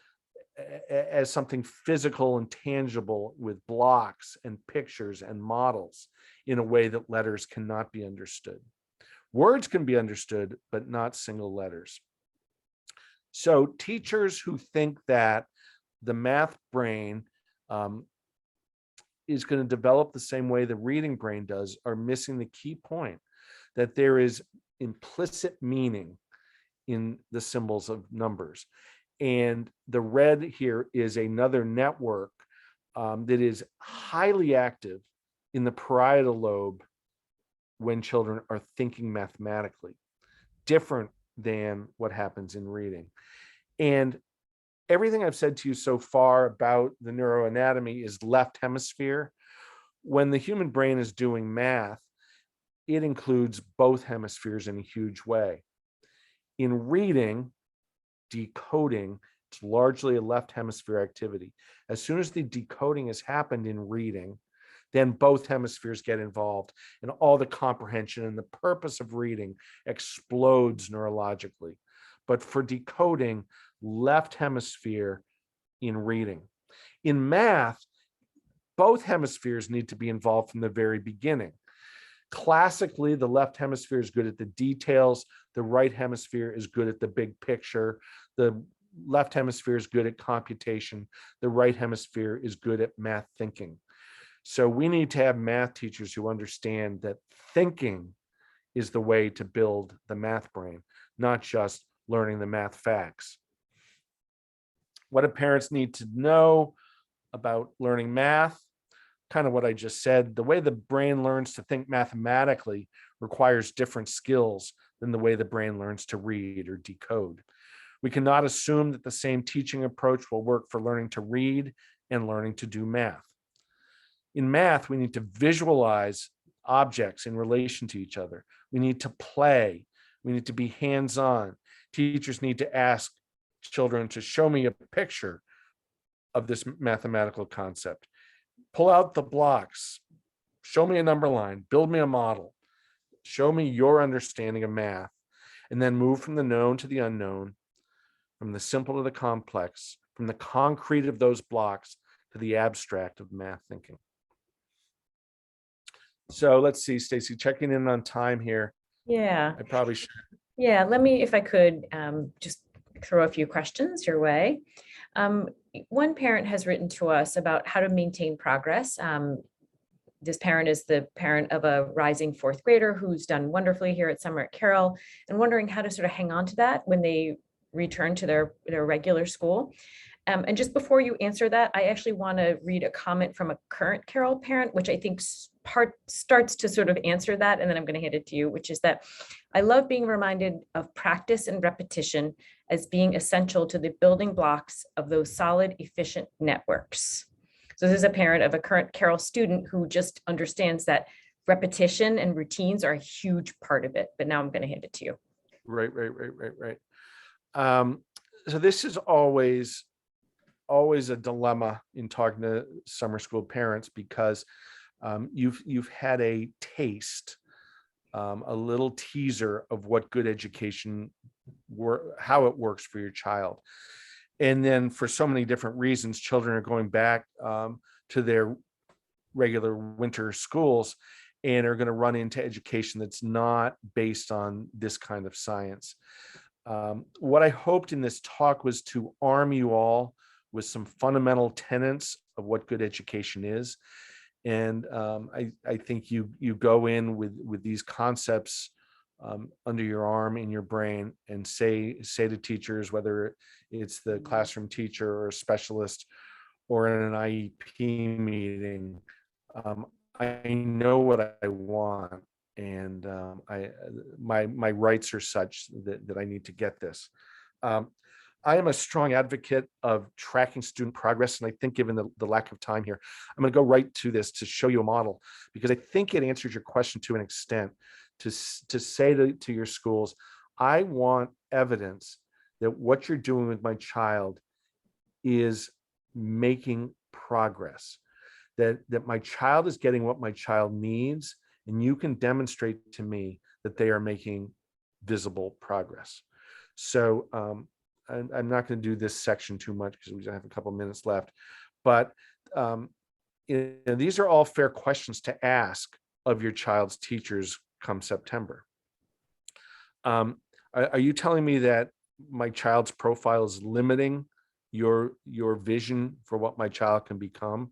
something physical and tangible with blocks and pictures and models in a way that letters cannot be understood. Words can be understood, but not single letters. So teachers who think that the math brain is going to develop the same way the reading brain does are missing the key point, that there is implicit meaning in the symbols of numbers. And the red here is another network that is highly active in the parietal lobe when children are thinking mathematically, different than what happens in reading. And everything I've said to you so far about the neuroanatomy is left hemisphere. When the human brain is doing math, it includes both hemispheres in a huge way. In reading, decoding, it's largely a left hemisphere activity. As soon as the decoding has happened in reading, then both hemispheres get involved and all the comprehension and the purpose of reading explodes neurologically. But for decoding, left hemisphere in reading. In math, both hemispheres need to be involved from the very beginning. Classically, the left hemisphere is good at the details. The right hemisphere is good at the big picture. The left hemisphere is good at computation. The right hemisphere is good at math thinking. So we need to have math teachers who understand that thinking is the way to build the math brain, not just learning the math facts. What do parents need to know about learning math? Kind of what I just said. The way the brain learns to think mathematically requires different skills than the way the brain learns to read or decode. We cannot assume that the same teaching approach will work for learning to read and learning to do math. In math, we need to visualize objects in relation to each other. We need to play. We need to be hands-on. Teachers need to ask children to show me a picture of this mathematical concept. Pull out the blocks. Show me a number line. Build me a model. Show me your understanding of math. And then move from the known to the unknown, from the simple to the complex, from the concrete of those blocks to the abstract of math thinking. So let's see, Stacy, checking in on time here. Yeah. I probably should. Yeah, let me, if I could, just throw a few questions your way. One parent has written to us about how to maintain progress. This parent is the parent of a rising fourth grader who's done wonderfully here at summer at Carroll, and wondering how to sort of hang on to that when they return to their regular school. And just before you answer that, I actually want to read a comment from a current Carroll parent, which I think starts to sort of answer that, and then I'm going to hand it to you, which is that I love being reminded of practice and repetition as being essential to the building blocks of those solid, efficient networks. So this is a parent of a current Carroll student who just understands that repetition and routines are a huge part of it. But now I'm going to hand it to you. Right. So this is always a dilemma in talking to summer school parents, because you've had a taste, a little teaser of what good education how it works for your child. And then for so many different reasons, children are going back to their regular winter schools and are going to run into education that's not based on this kind of science. What I hoped in this talk was to arm you all with some fundamental tenets of what good education is. And I think you go in with these concepts under your arm, in your brain, and say to teachers, whether it's the classroom teacher or a specialist or in an IEP meeting, I know what I want, and my rights are such that I need to get this. I am a strong advocate of tracking student progress, and I think given the lack of time here, I'm going to go right to this to show you a model, because I think it answers your question to an extent, to say to your schools, I want evidence that what you're doing with my child is making progress, that my child is getting what my child needs, and you can demonstrate to me that they are making visible progress. So I'm not going to do this section too much because we have a couple minutes left, but these are all fair questions to ask of your child's teachers come September. Are you telling me that my child's profile is limiting your vision for what my child can become?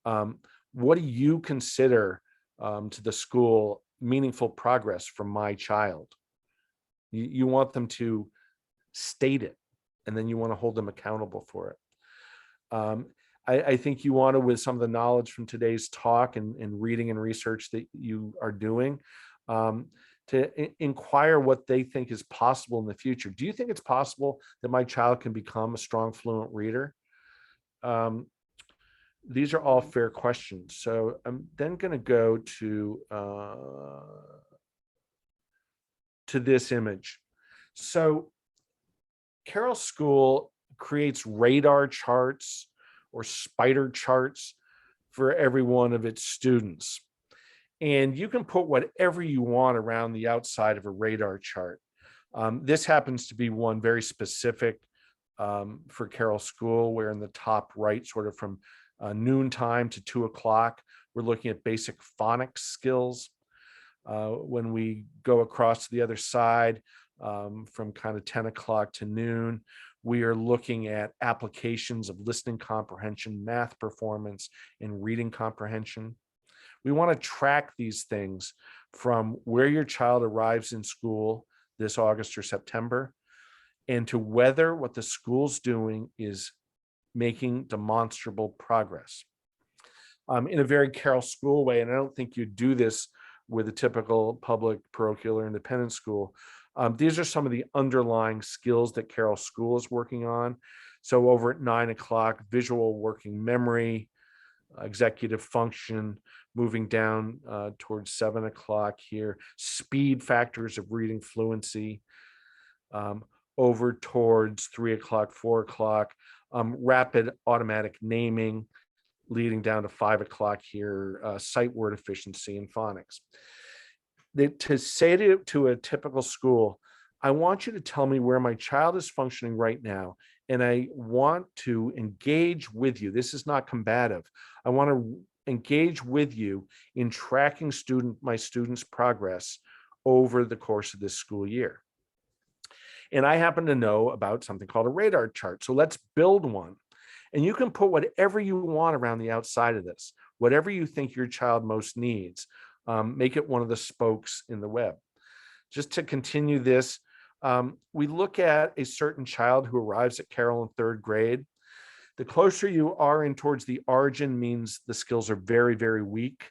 What do you consider to the school meaningful progress from my child? You want them to state it, and then you want to hold them accountable for it. I think you want to, with some of the knowledge from today's talk and reading and research that you are doing, to inquire what they think is possible in the future. Do you think it's possible that my child can become a strong, fluent reader? These are all fair questions. So I'm then going to go to this image. So Carroll School creates radar charts or spider charts for every one of its students. And you can put whatever you want around the outside of a radar chart. This happens to be one very specific for Carroll School, where in the top right, sort of from noontime to 2 o'clock, we're looking at basic phonics skills. When we go across to the other side, from kind of 10 o'clock to noon, we are looking at applications of listening comprehension, math performance, and reading comprehension. We want to track these things from where your child arrives in school this August or September, and to whether what the school's doing is making demonstrable progress. In a very Carroll School way, and I don't think you do this with a typical public, parochial, or independent school. These are some of the underlying skills that Carroll School is working on. So over at 9 o'clock, visual working memory, executive function, moving down towards 7 o'clock here, speed factors of reading fluency, over towards 3 o'clock, 4 o'clock, rapid automatic naming, leading down to 5 o'clock here, sight word efficiency and phonics. To say to a typical school, I want you to tell me where my child is functioning right now, and I want to engage with you. This is not combative. I want to engage with you in tracking my students' progress over the course of this school year. And I happen to know about something called a radar chart. So let's build one. And you can put whatever you want around the outside of this, whatever you think your child most needs. Make it one of the spokes in the web. Just to continue this, we look at a certain child who arrives at Carroll in 3rd grade. The closer you are in towards the origin means the skills are very, very weak.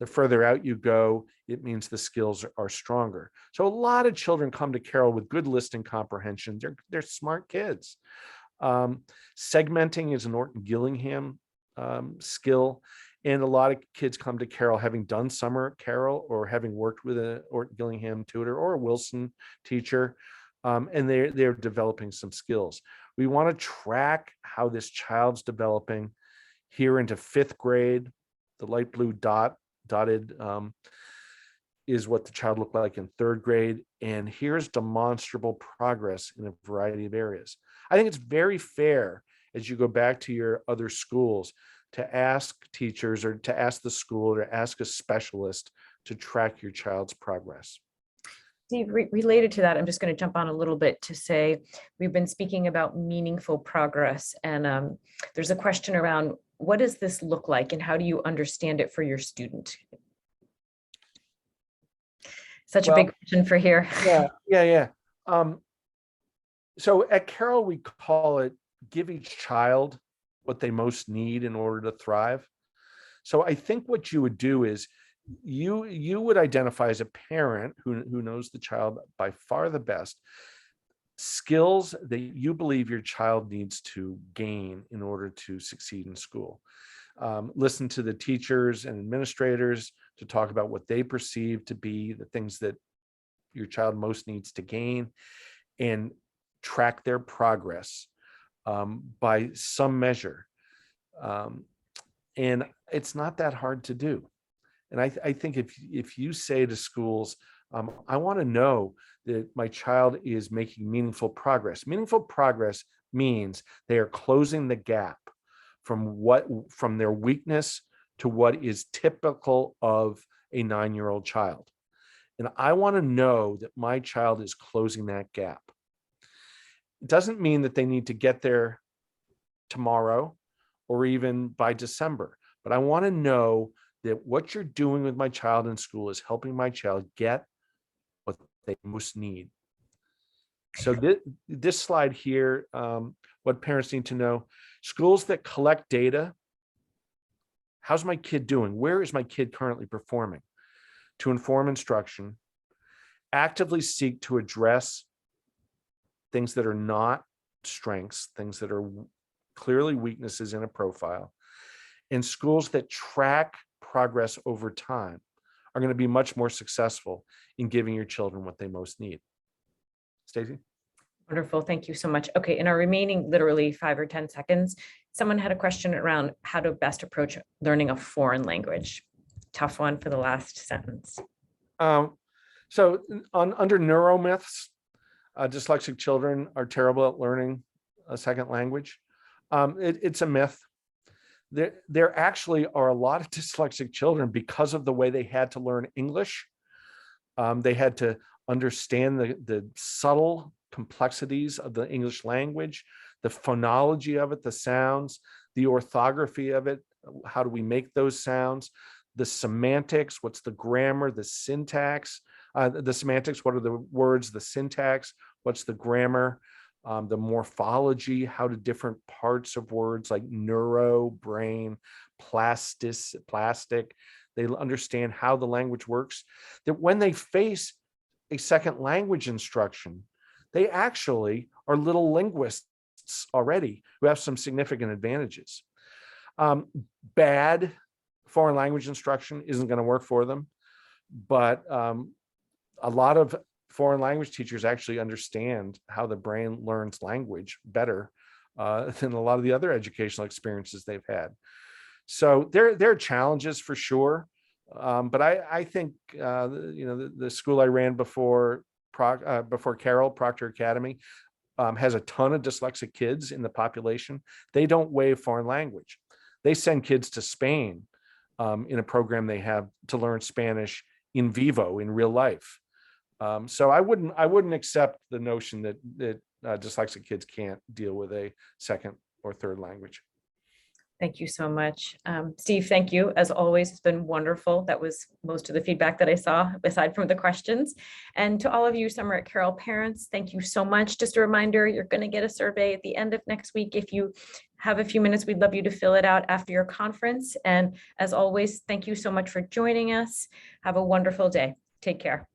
The further out you go, it means the skills are stronger. So a lot of children come to Carroll with good listening comprehension. They're smart kids. Segmenting is an Orton-Gillingham skill. And a lot of kids come to Carroll having done summer at Carroll or having worked with an Orton-Gillingham tutor or a Wilson teacher, and they're developing some skills. We want to track how this child's developing here into 5th grade. The light blue dotted is what the child looked like in 3rd grade. And here's demonstrable progress in a variety of areas. I think it's very fair, as you go back to your other schools, to ask teachers or to ask the school or ask a specialist to track your child's progress. Steve, related to that, I'm just going to jump on a little bit to say we've been speaking about meaningful progress, and there's a question around what does this look like and how do you understand it for your student? Such a big question for here. Yeah. So at Carroll, we call it give each child what they most need in order to thrive. So I think what you would do is you would identify as a parent who knows the child by far the best, skills that you believe your child needs to gain in order to succeed in school. Listen to the teachers and administrators to talk about what they perceive to be the things that your child most needs to gain, and track their progress by some measure. And it's not that hard to do. And I think if you say to schools, I want to know that my child is making meaningful progress. Meaningful progress means they are closing the gap from their weakness to what is typical of a 9-year-old child. And I want to know that my child is closing that gap. It doesn't mean that they need to get there tomorrow or even by December, but I want to know that what you're doing with my child in school is helping my child get what they most need. So this slide here, what parents need to know, schools that collect data, how's my kid doing? Where is my kid currently performing? To inform instruction, actively seek to address things that are not strengths, things that are clearly weaknesses in a profile, and schools that track progress over time are going to be much more successful in giving your children what they most need. Stacey? Wonderful. Thank you so much. Okay, in our remaining literally 5 or 10 seconds, someone had a question around how to best approach learning a foreign language. Tough one for the last sentence. So under neuromyths, dyslexic children are terrible at learning a second language. It's a myth. There actually are a lot of dyslexic children because of the way they had to learn English. They had to understand the subtle complexities of the English language, the phonology of it, the sounds, the orthography of it. How do we make those sounds? The semantics, what's the grammar, the syntax, the semantics, what are the words, the syntax, what's the grammar, the morphology, how do different parts of words like neuro, brain, plastic, they understand how the language works, that when they face a second language instruction, they actually are little linguists already who have some significant advantages. Bad foreign language instruction isn't going to work for them, but a lot of foreign language teachers actually understand how the brain learns language better than a lot of the other educational experiences they've had. So there are challenges for sure, but I think the school I ran before Carroll, Proctor Academy, has a ton of dyslexic kids in the population. They don't waive foreign language. They send kids to Spain in a program they have to learn Spanish in vivo, in real life. So I wouldn't accept the notion that dyslexic kids can't deal with a second or third language. Thank you so much. Steve, thank you. As always, it's been wonderful. That was most of the feedback that I saw, aside from the questions. And to all of you Summer at Carroll parents, thank you so much. Just a reminder, you're going to get a survey at the end of next week. If you have a few minutes, we'd love you to fill it out after your conference. And as always, thank you so much for joining us. Have a wonderful day. Take care.